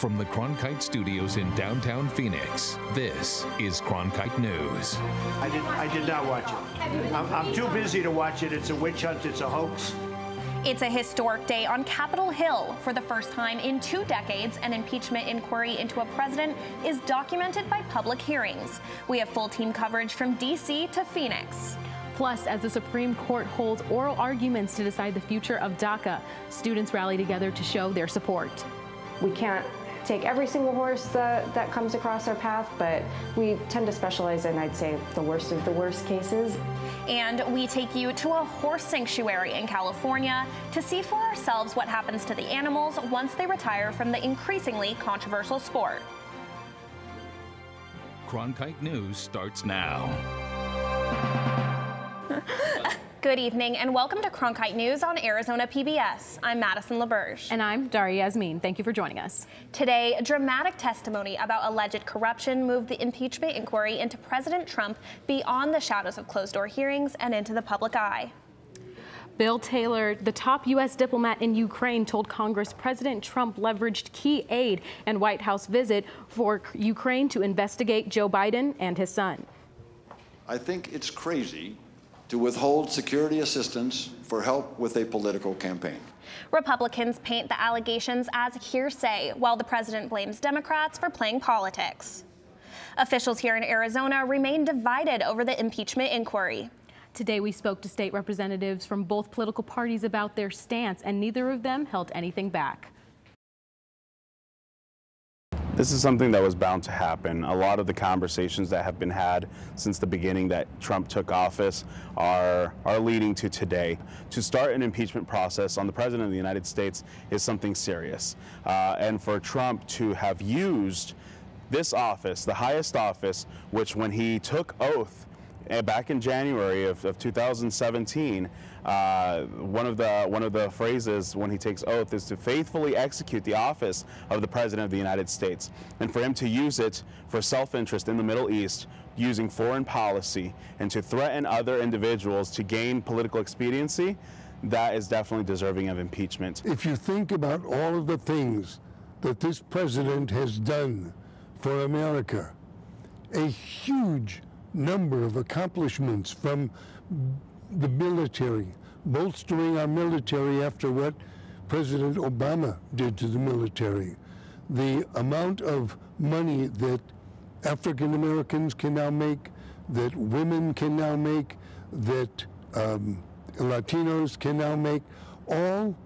From the Cronkite studios in downtown Phoenix, this is Cronkite News. I did not watch it. I'm too busy to watch it. It's a witch hunt. It's a hoax. It's a historic day on Capitol Hill. For the first time in 2 decades, an impeachment inquiry into a president is documented by public hearings. We have full team coverage from D.C. to Phoenix. Plus, as the Supreme Court holds oral arguments to decide the future of DACA, students rally together to show their support. We can't take every single horse that comes across our path, but we tend to specialize in, I'd say, the worst of the worst cases. And we take you to a horse sanctuary in California to see for ourselves what happens to the animals once they retire from the increasingly controversial sport. Cronkite News starts now. Good evening and welcome to Cronkite News on Arizona PBS. I'm Madison LaBerge. And I'm Daria Yasmin. Thank you for joining us. Today, dramatic testimony about alleged corruption moved the impeachment inquiry into President Trump beyond the shadows of closed-door hearings and into the public eye. Bill Taylor, the top U.S. diplomat in Ukraine, told Congress President Trump leveraged key aid and White House visit for Ukraine to investigate Joe Biden and his son. I think it's crazy to withhold security assistance for help with a political campaign. Republicans paint the allegations as hearsay, while the president blames Democrats for playing politics. Officials here in Arizona remain divided over the impeachment inquiry. Today we spoke to state representatives from both political parties about their stance, and neither of them held anything back. This is something that was bound to happen. A lot of the conversations that have been had since the beginning that Trump took office are leading to today. To start an impeachment process on the President of the United States is something serious. And for Trump to have used this office, the highest office, which when he took oath back in January of 2017, one of the phrases when he takes oath is to faithfully execute the office of the President of the United States. And for him to use it for self-interest in the Middle East, using foreign policy, and to threaten other individuals to gain political expediency, that is definitely deserving of impeachment. If you think about all of the things that this president has done for America, a huge number of accomplishments from the military, bolstering our military after what President Obama did to the military, the amount of money that African Americans can now make, that women can now make, that Latinos can now make, all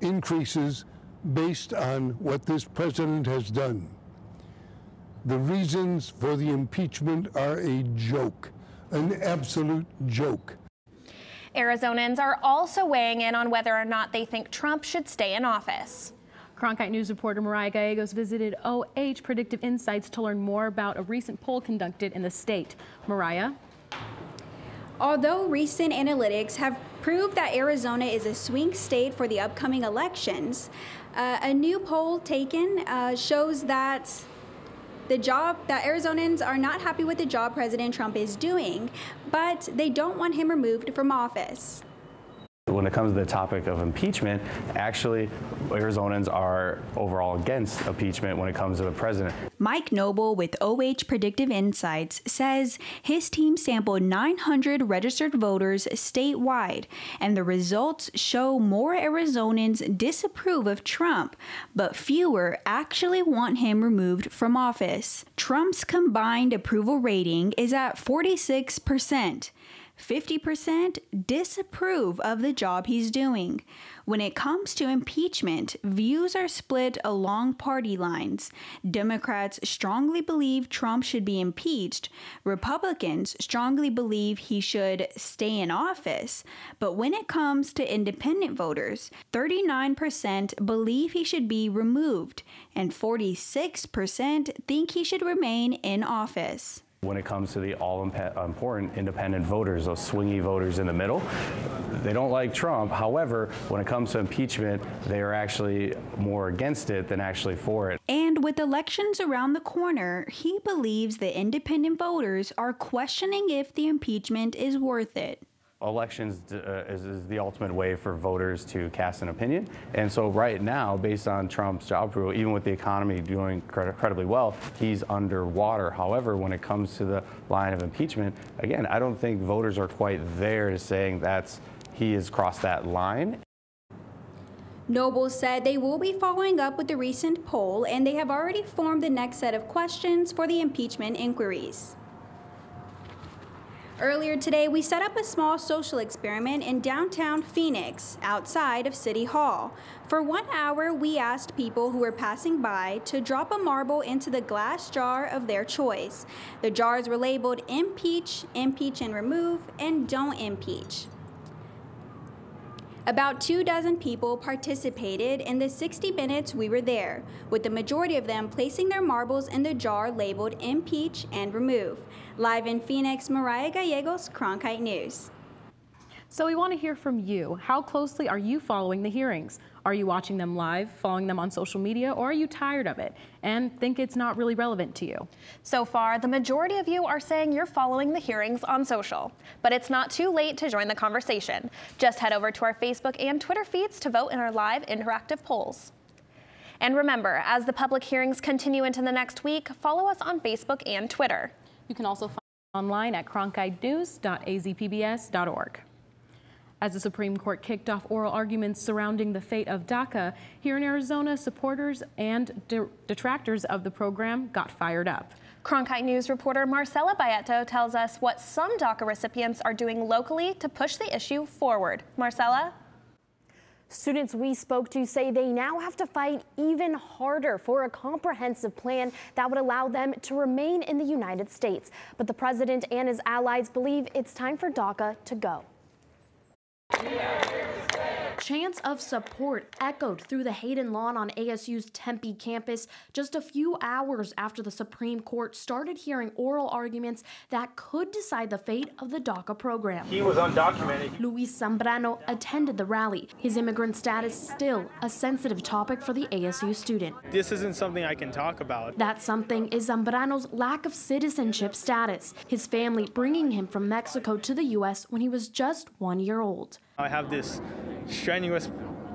increases based on what this president has done. The reasons for the impeachment are a joke, an absolute joke. Arizonans are also weighing in on whether or not they think Trump should stay in office. Cronkite News reporter Mariah Gallegos visited OH Predictive Insights to learn more about a recent poll conducted in the state. Mariah? Although recent analytics have proved that Arizona is a swing state for the upcoming elections, a new poll taken shows that Arizonans are not happy with the job President Trump is doing, but they don't want him removed from office. When it comes to the topic of impeachment, actually, Arizonans are overall against impeachment when it comes to the president. Mike Noble with OH Predictive Insights says his team sampled 900 registered voters statewide, and the results show more Arizonans disapprove of Trump, but fewer actually want him removed from office. Trump's combined approval rating is at 46%. 50% disapprove of the job he's doing. When it comes to impeachment, views are split along party lines. Democrats strongly believe Trump should be impeached. Republicans strongly believe he should stay in office. But when it comes to independent voters, 39% believe he should be removed, and 46% think he should remain in office. When it comes to the all-important independent voters, those swingy voters in the middle, they don't like Trump. However, when it comes to impeachment, they are actually more against it than actually for it. And with elections around the corner, he believes the independent voters are questioning if the impeachment is worth it. elections is the ultimate way for voters to cast an opinion. And so right now, based on Trump's job approval, even with the economy doing incredibly well, he's underwater. However, when it comes to the line of impeachment, again, I don't think voters are quite there to saying he has crossed that line. Noble said they will be following up with the recent poll, and they have already formed the next set of questions for the impeachment inquiries. Earlier today, we set up a small social experiment in downtown Phoenix, outside of City Hall. For 1 hour, we asked people who were passing by to drop a marble into the glass jar of their choice. The jars were labeled impeach, impeach and remove, and don't impeach. About 24 people participated in the 60 minutes we were there, with the majority of them placing their marbles in the jar labeled impeach and remove. Live in Phoenix, Mariah Gallegos, Cronkite News. So we want to hear from you. How closely are you following the hearings? Are you watching them live, following them on social media, or are you tired of it and think it's not really relevant to you? So far, the majority of you are saying you're following the hearings on social. But it's not too late to join the conversation. Just head over to our Facebook and Twitter feeds to vote in our live interactive polls. And remember, as the public hearings continue into the next week, follow us on Facebook and Twitter. You can also find us online at cronkitenews.azpbs.org. As the Supreme Court kicked off oral arguments surrounding the fate of DACA, here in Arizona, supporters and detractors of the program got fired up. Cronkite News reporter Marcela Baeto tells us what some DACA recipients are doing locally to push the issue forward. Marcela? Students we spoke to say they now have to fight even harder for a comprehensive plan that would allow them to remain in the United States. But the president and his allies believe it's time for DACA to go. Chants of support echoed through the Hayden lawn on ASU's Tempe campus just a few hours after the Supreme Court started hearing oral arguments that could decide the fate of the DACA program. He was undocumented. Luis Zambrano attended the rally. His immigrant status still a sensitive topic for the ASU student. This isn't something I can talk about. That something is Zambrano's lack of citizenship status, his family bringing him from Mexico to the U.S. when he was just 1 year old. I have this strenuous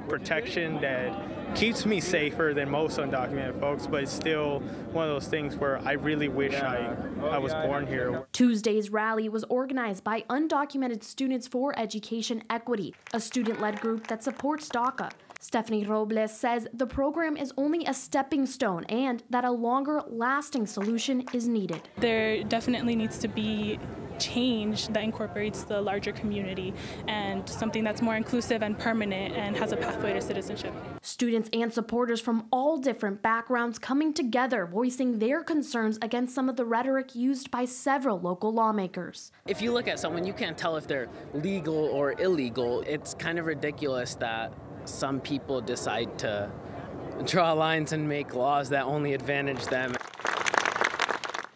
protection that keeps me safer than most undocumented folks, but it's still one of those things where I really wish I was born here. Tuesday's rally was organized by Undocumented Students for Education Equity, a student-led group that supports DACA. Stephanie Robles says the program is only a stepping stone and that a longer, lasting solution is needed. There definitely needs to be change that incorporates the larger community and something that's more inclusive and permanent and has a pathway to citizenship. Students and supporters from all different backgrounds coming together, voicing their concerns against some of the rhetoric used by several local lawmakers. If you look at someone, you can't tell if they're legal or illegal. It's kind of ridiculous that some people decide to draw lines and make laws that only advantage them.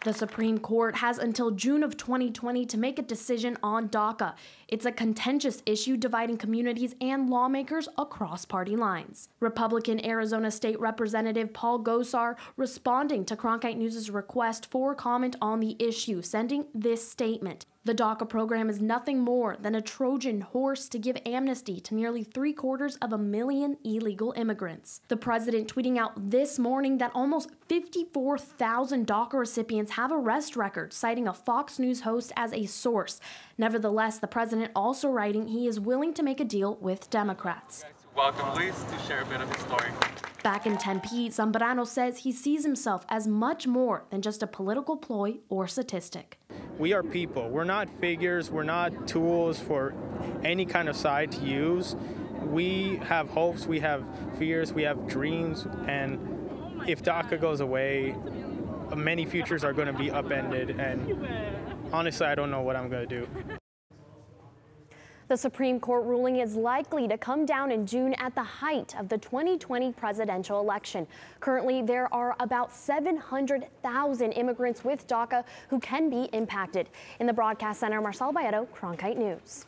The Supreme Court has until June of 2020 to make a decision on DACA. It's a contentious issue dividing communities and lawmakers across party lines. Republican Arizona State Representative Paul Gosar responding to Cronkite News' request for comment on the issue, sending this statement. The DACA program is nothing more than a Trojan horse to give amnesty to nearly 750,000 illegal immigrants. The president tweeting out this morning that almost 54,000 DACA recipients have arrest records, citing a Fox News host as a source. Nevertheless, the president also writing he is willing to make a deal with Democrats. Welcome Luis to share a bit of his story. Back in Tempe, Zambrano says he sees himself as much more than just a political ploy or statistic. We are people. We're not figures. We're not tools for any kind of side to use. We have hopes. We have fears. We have dreams. And if DACA goes away, many futures are going to be upended. And honestly, I don't know what I'm going to do. The Supreme Court ruling is likely to come down in June at the height of the 2020 presidential election. Currently, there are about 700,000 immigrants with DACA who can be impacted. In the broadcast center, Marcel Baeto, Cronkite News.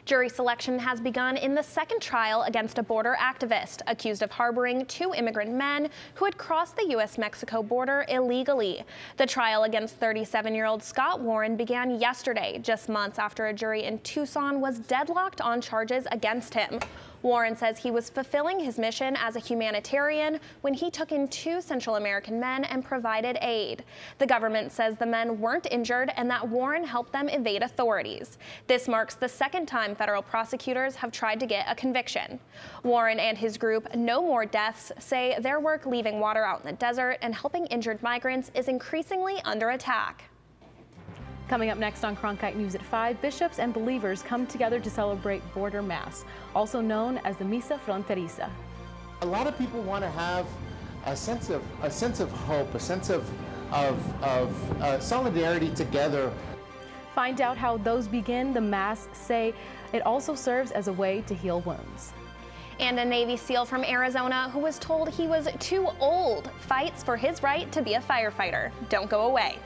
Jury selection has begun in the second trial against a border activist accused of harboring 2 immigrant men who had crossed the U.S.-Mexico border illegally. The trial against 37-year-old Scott Warren began yesterday, just months after a jury in Tucson was deadlocked on charges against him. Warren says he was fulfilling his mission as a humanitarian when he took in 2 Central American men and provided aid. The government says the men weren't injured and that Warren helped them evade authorities. This marks the second time federal prosecutors have tried to get a conviction. Warren and his group No More Deaths say their work leaving water out in the desert and helping injured migrants is increasingly under attack. Coming up next on Cronkite News at 5, bishops and believers come together to celebrate Border Mass, also known as the Misa Fronteriza. A lot of people want to have a sense of hope, a sense of solidarity together. Find out how those begin. The Mass say it also serves as a way to heal wounds. And a Navy SEAL from Arizona who was told he was too old fights for his right to be a firefighter. Don't go away.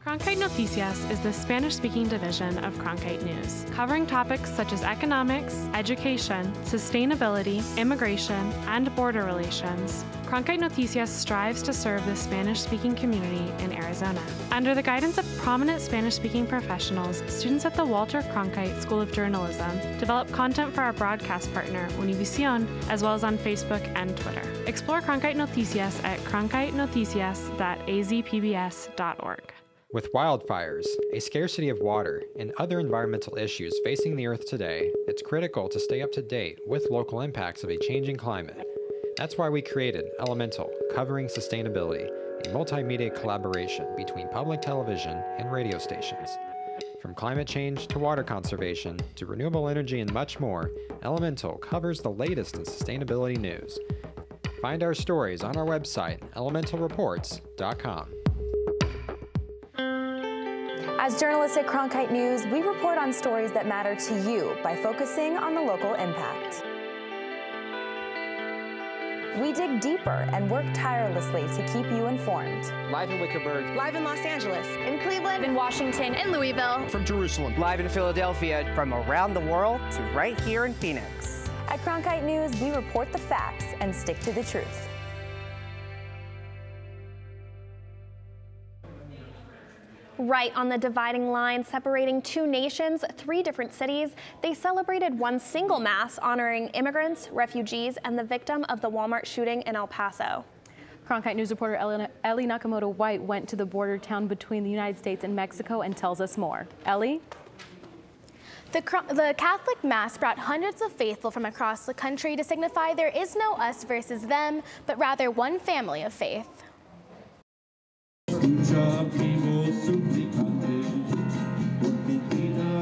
Cronkite Noticias is the Spanish-speaking division of Cronkite News, covering topics such as economics, education, sustainability, immigration, and border relations. Cronkite Noticias strives to serve the Spanish-speaking community in Arizona. Under the guidance of prominent Spanish-speaking professionals, students at the Walter Cronkite School of Journalism develop content for our broadcast partner, Univision, as well as on Facebook and Twitter. Explore Cronkite Noticias at cronkitenoticias.azpbs.org. With wildfires, a scarcity of water, and other environmental issues facing the Earth today, it's critical to stay up to date with local impacts of a changing climate. That's why we created Elemental, covering sustainability, a multimedia collaboration between public television and radio stations. From climate change to water conservation to renewable energy and much more, Elemental covers the latest in sustainability news. Find our stories on our website, elementalreports.com. As journalists at Cronkite News, we report on stories that matter to you by focusing on the local impact. We dig deeper and work tirelessly to keep you informed. Live in Wickerburg. Live in Los Angeles. In Cleveland. In Washington. In Louisville. From Jerusalem. Live in Philadelphia. From around the world to right here in Phoenix. At Cronkite News, we report the facts and stick to the truth. Right on the dividing line separating 2 nations, 3 different cities, they celebrated one single Mass honoring immigrants, refugees, and the victim of the Walmart shooting in El Paso. Cronkite News reporter Ellie Nakamoto-White went to the border town between the United States and Mexico and tells us more. Ellie? The Catholic Mass brought hundreds of faithful from across the country to signify there is no us versus them, but rather one family of faith.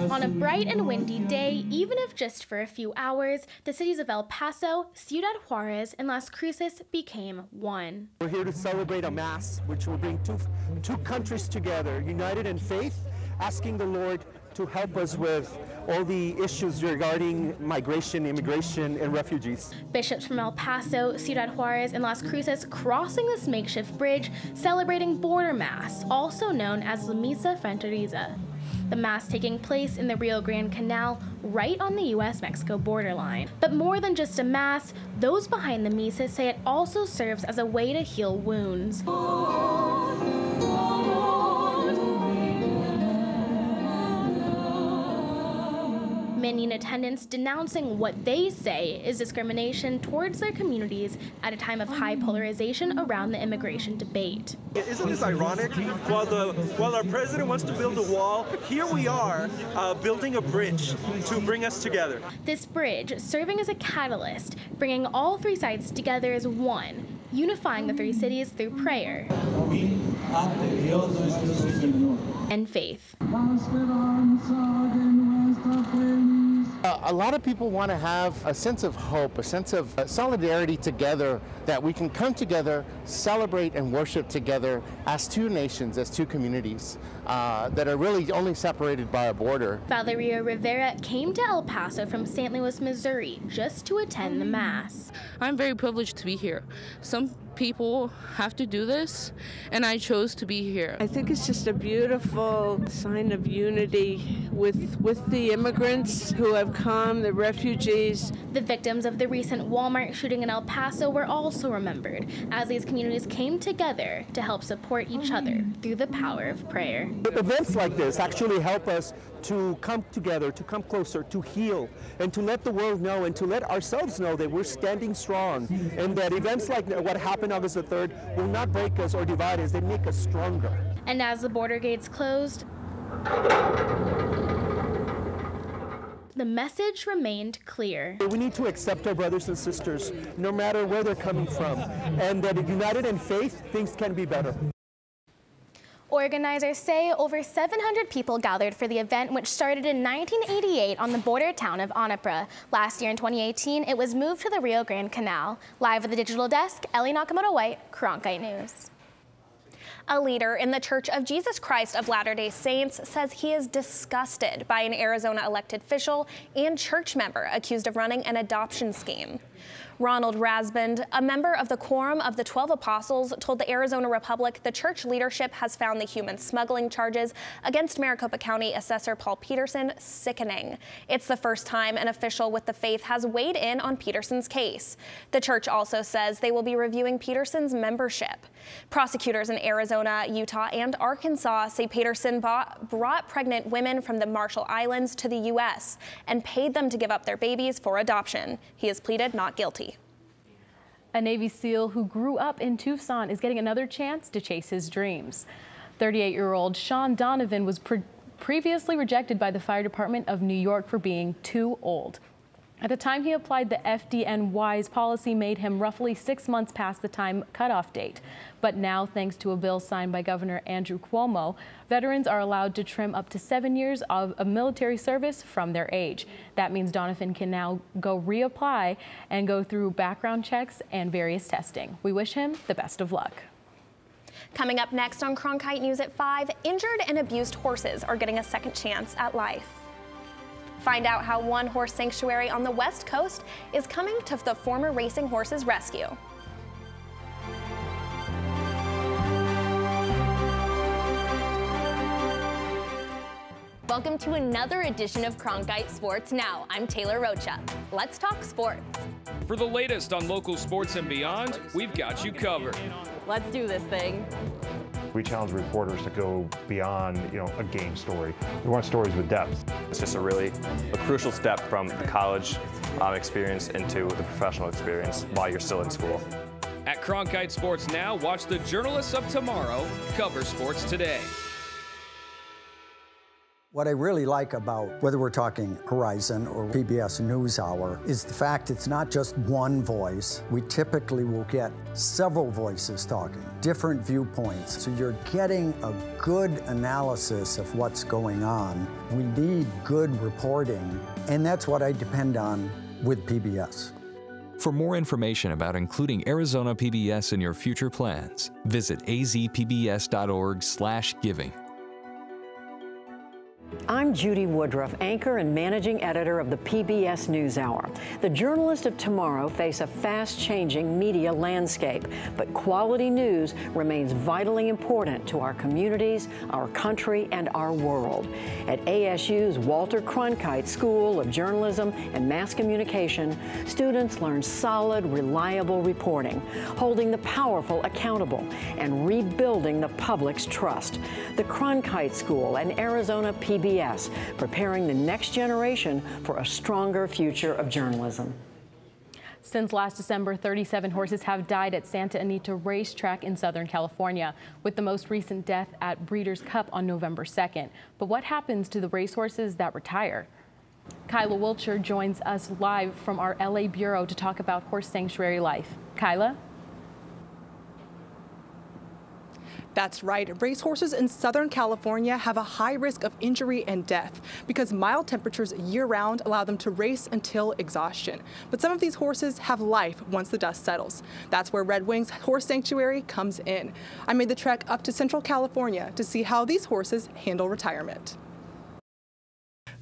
On a bright and windy day, even if just for a few hours, the cities of El Paso, Ciudad Juarez, and Las Cruces became one. We're here to celebrate a Mass which will bring two countries together, united in faith, asking the Lord to help us with all the issues regarding migration, immigration, and refugees. Bishops from El Paso, Ciudad Juarez, and Las Cruces crossing this makeshift bridge, celebrating Border Mass, also known as the Misa Fronteriza. The Mass taking place in the Rio Grande Canal, right on the U.S.-Mexico borderline. But more than just a Mass, those behind the Misa say it also serves as a way to heal wounds. Many in attendance denouncing what they say is discrimination towards their communities at a time of high polarization around the immigration debate. Isn't this ironic? While our president wants to build a wall, here we are building a bridge to bring us together. This bridge serving as a catalyst, bringing all 3 sides together as one, unifying the 3 cities through prayer and faith. A lot of people want to have a sense of hope, a sense of solidarity together, that we can come together, celebrate and worship together as two nations, as two communities that are really only separated by a border. Valeria Rivera came to El Paso from St. Louis, Missouri, just to attend the Mass. I'm very privileged to be here. Some people have to do this, and I chose to be here. I think it's just a beautiful sign of unity with the immigrants who have come, the refugees. The victims of the recent Walmart shooting in El Paso were also remembered as these communities came together to help support each other through the power of prayer. Events like this actually help us to come together, to come closer, to heal, and to let the world know and to let ourselves know that we're standing strong, and that events like what happened August the 3rd will not break us or divide us, they make us stronger. And as the border gates closed, the message remained clear. We need to accept our brothers and sisters, no matter where they're coming from, and that united in faith, things can be better. Organizers say over 700 people gathered for the event, which started in 1988 on the border town of Onapra. Last year in 2018, it was moved to the Rio Grande Canal. Live at the digital desk, Ellie Nakamoto-White, Cronkite News. A leader in the Church of Jesus Christ of Latter-day Saints says he is disgusted by an Arizona elected official and church member accused of running an adoption scheme. Ronald Rasband, a member of the Quorum of the 12 Apostles, told the Arizona Republic the church leadership has found the human smuggling charges against Maricopa County Assessor Paul Peterson sickening. It's the first time an official with the faith has weighed in on Peterson's case. The church also says they will be reviewing Peterson's membership. Prosecutors in Arizona, Utah, and Arkansas say Peterson brought pregnant women from the Marshall Islands to the U.S. and paid them to give up their babies for adoption. He has pleaded not guilty. A Navy SEAL who grew up in Tucson is getting another chance to chase his dreams. 38-year-old Sean Donovan was previously rejected by the Fire Department of New York for being too old. At the time he applied, the FDNY's policy made him roughly 6 months past the time cutoff date. But now, thanks to a bill signed by Governor Andrew Cuomo, veterans are allowed to trim up to 7 years of military service from their age. That means Donovan can now go reapply and go through background checks and various testing. We wish him the best of luck. Coming up next on Cronkite News at 5, injured and abused horses are getting a second chance at life. Find out how one horse sanctuary on the West Coast is coming to the former racing horse's rescue. Welcome to another edition of Cronkite Sports Now. I'm Taylor Rocha. Let's talk sports. For the latest on local sports and beyond, we've got you covered. Let's do this thing. We challenge reporters to go beyond, a game story. We want stories with depth. It's just a crucial step from the college experience into the professional experience while you're still in school. At Cronkite Sports Now, watch the journalists of tomorrow cover sports today. What I really like about whether we're talking Horizon or PBS NewsHour is the fact it's not just one voice. We typically will get several voices talking, different viewpoints. So you're getting a good analysis of what's going on. We need good reporting, and that's what I depend on with PBS. For more information about including Arizona PBS in your future plans, visit azpbs.org/giving. I'm Judy Woodruff, anchor and managing editor of the PBS NewsHour. The journalists of tomorrow face a fast-changing media landscape, but quality news remains vitally important to our communities, our country, and our world. At ASU's Walter Cronkite School of Journalism and Mass Communication, students learn solid, reliable reporting, holding the powerful accountable, and rebuilding the public's trust. The Cronkite School and Arizona PBS, preparing the next generation for a stronger future of journalism. Since last December, 37 horses have died at Santa Anita Racetrack in Southern California, with the most recent death at Breeders' Cup on November 2nd. But what happens to the racehorses that retire? Kyla Wilcher joins us live from our LA bureau to talk about horse sanctuary life. Kyla? That's right, racehorses in Southern California have a high risk of injury and death because mild temperatures year-round allow them to race until exhaustion. But some of these horses have life once the dust settles. That's where Red Wings Horse Sanctuary comes in. I made the trek up to Central California to see how these horses handle retirement.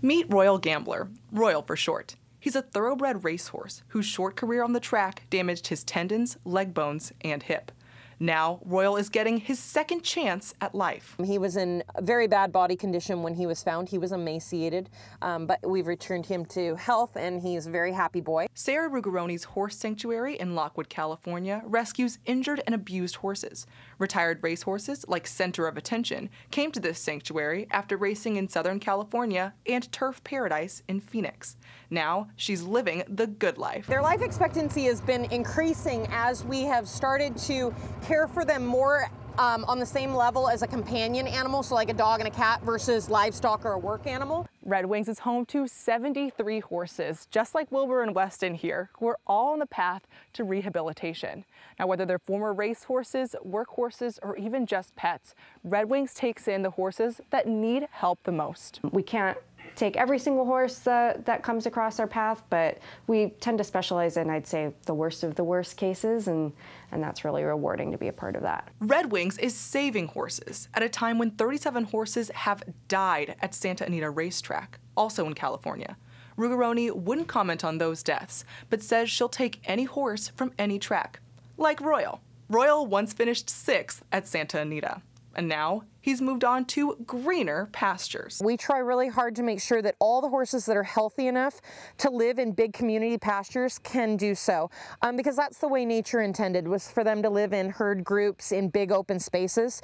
Meet Royal Gambler, Royal for short. He's a thoroughbred racehorse whose short career on the track damaged his tendons, leg bones, and hip. Now, Royal is getting his second chance at life. He was in a very bad body condition when he was found. He was emaciated, but we've returned him to health, and he's a very happy boy. Sarah Rugaroni's Horse Sanctuary in Lockwood, California, rescues injured and abused horses. Retired racehorses, like Center of Attention, came to this sanctuary after racing in Southern California and Turf Paradise in Phoenix. Now, she's living the good life. Their life expectancy has been increasing as we have started to care for them more on the same level as a companion animal, so like a dog and a cat versus livestock or a work animal. Red Wings is home to 73 horses, just like Wilbur and Weston here, who are all on the path to rehabilitation. Now, whether they're former race horses, work horses, or even just pets, Red Wings takes in the horses that need help the most. We can't take every single horse that comes across our path, but we tend to specialize in, I'd say, the worst of the worst cases, and that's really rewarding to be a part of that. Red Wings is saving horses at a time when 37 horses have died at Santa Anita Racetrack, also in California. Rugaroni wouldn't comment on those deaths, but says she'll take any horse from any track, like Royal. Royal once finished 6th at Santa Anita, and now he's moved on to greener pastures. We try really hard to make sure that all the horses that are healthy enough to live in big community pastures can do so, because that's the way nature intended, was for them to live in herd groups in big open spaces.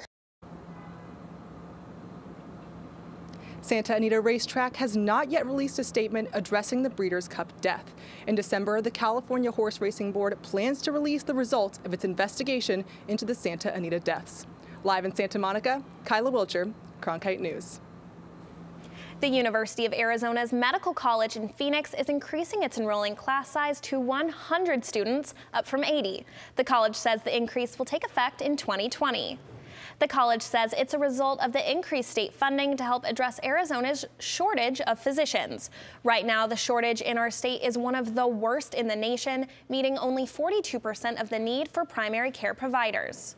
Santa Anita Racetrack has not yet released a statement addressing the Breeders' Cup death. In December, the California Horse Racing Board plans to release the results of its investigation into the Santa Anita deaths. Live in Santa Monica, Kyla Wilcher, Cronkite News. The University of Arizona's Medical College in Phoenix is increasing its enrolling class size to 100 students, up from 80. The college says the increase will take effect in 2020. The college says it's a result of the increased state funding to help address Arizona's shortage of physicians. Right now, the shortage in our state is one of the worst in the nation, meeting only 42% of the need for primary care providers.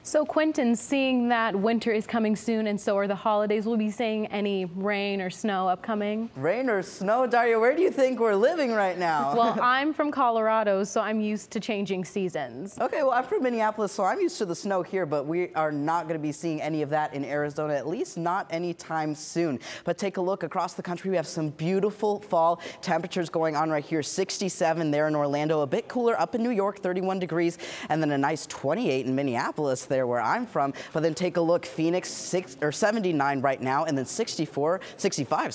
So Quentin, seeing that winter is coming soon and so are the holidays, will we be seeing any rain or snow upcoming? Rain or snow? Daria, where do you think we're living right now? Well, I'm from Colorado, so I'm used to changing seasons. Okay, well, I'm from Minneapolis, so I'm used to the snow here, but we are not going to be seeing any of that in Arizona, at least not anytime soon. But take a look across the country. We have some beautiful fall temperatures going on right here. 67 there in Orlando, a bit cooler up in New York, 31 degrees, and then a nice 28 in Minneapolis there where I'm from. But then take a look, Phoenix 79 right now, and then 65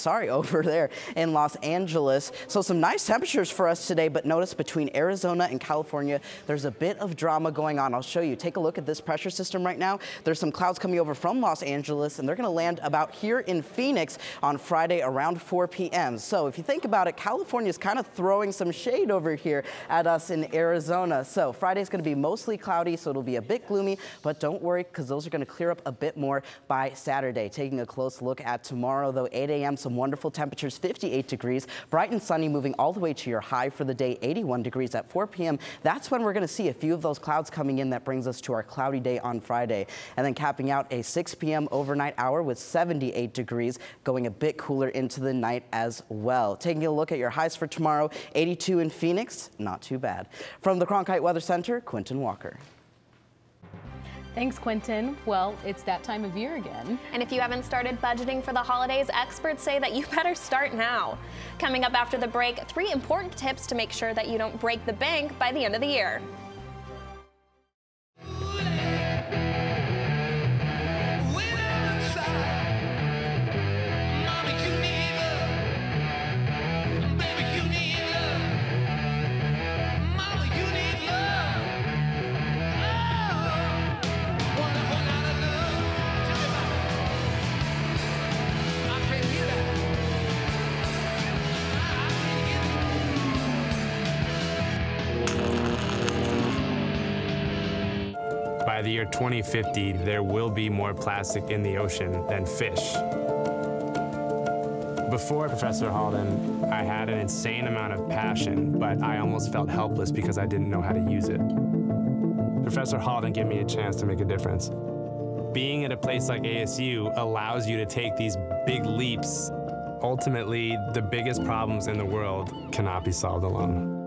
over there in Los Angeles. So some nice temperatures for us today, but notice between Arizona and California, there's a bit of drama going on. I'll show you. Take a look at this pressure system right now. There's some clouds coming over from Los Angeles, and they're going to land about here in Phoenix on Friday around 4 p.m. So if you think about it, California is kind of throwing some shade over here at us in Arizona. So Friday's going to be mostly cloudy, so it'll be a bit gloomy, but don't worry, because those are going to clear up a bit more by Saturday. Taking a close look at tomorrow, though, 8 a.m., some wonderful temperatures, 58 degrees, bright and sunny, moving all the way to your high for the day, 81 degrees at 4 p.m. That's when we're going to see a few of those clouds coming in. That brings us to our cloudy day on Friday. And then capping out a 6 p.m. overnight hour with 78 degrees, going a bit cooler into the night as well. Taking a look at your highs for tomorrow, 82 in Phoenix, not too bad. From the Cronkite Weather Center, Quentin Walker. Thanks, Quentin. Well, it's that time of year again. And if you haven't started budgeting for the holidays, experts say that you better start now. Coming up after the break, 3 important tips to make sure that you don't break the bank by the end of the year. year 2050, there will be more plastic in the ocean than fish. Before Professor Halden, I had an insane amount of passion, but I almost felt helpless because I didn't know how to use it. Professor Halden gave me a chance to make a difference. Being at a place like ASU allows you to take these big leaps. Ultimately, the biggest problems in the world cannot be solved alone.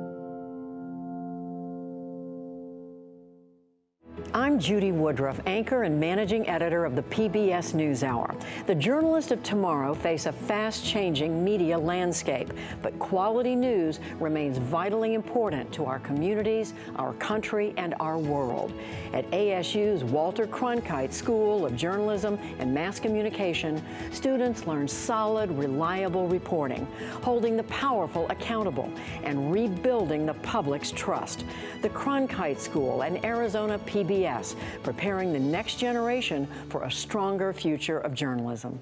I'm Judy Woodruff, anchor and managing editor of the PBS NewsHour. The journalists of tomorrow face a fast-changing media landscape, but quality news remains vitally important to our communities, our country, and our world. At ASU's Walter Cronkite School of Journalism and Mass Communication, students learn solid, reliable reporting, holding the powerful accountable, and rebuilding the public's trust. The Cronkite School and Arizona PBS, preparing the next generation for a stronger future of journalism.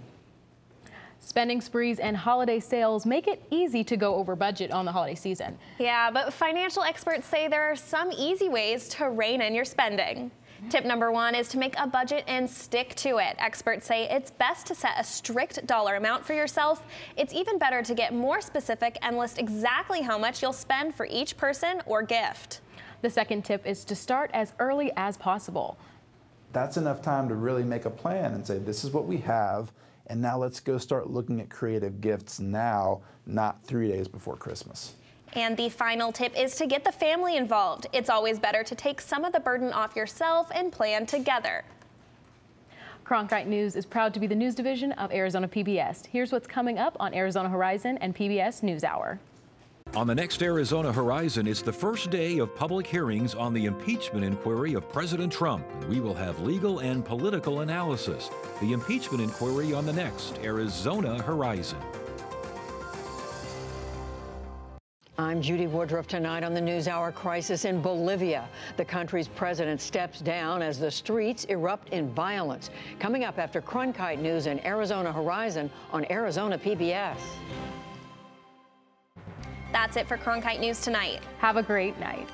Spending sprees and holiday sales make it easy to go over budget on the holiday season. Yeah, but financial experts say there are some easy ways to rein in your spending. Tip number 1 is to make a budget and stick to it. Experts say it's best to set a strict dollar amount for yourself. It's even better to get more specific and list exactly how much you'll spend for each person or gift. The second tip is to start as early as possible. That's enough time to really make a plan and say, this is what we have, and now let's go start looking at creative gifts now, not 3 days before Christmas. And the final tip is to get the family involved. It's always better to take some of the burden off yourself and plan together. Cronkite News is proud to be the news division of Arizona PBS. Here's what's coming up on Arizona Horizon and PBS NewsHour. On the next Arizona Horizon, it's the first day of public hearings on the impeachment inquiry of President Trump, and we will have legal and political analysis. The impeachment inquiry on the next Arizona Horizon. I'm Judy Woodruff. Tonight on the NewsHour, crisis in Bolivia. The country's president steps down as the streets erupt in violence. Coming up after Cronkite News and Arizona Horizon on Arizona PBS. That's it for Cronkite News tonight. Have a great night.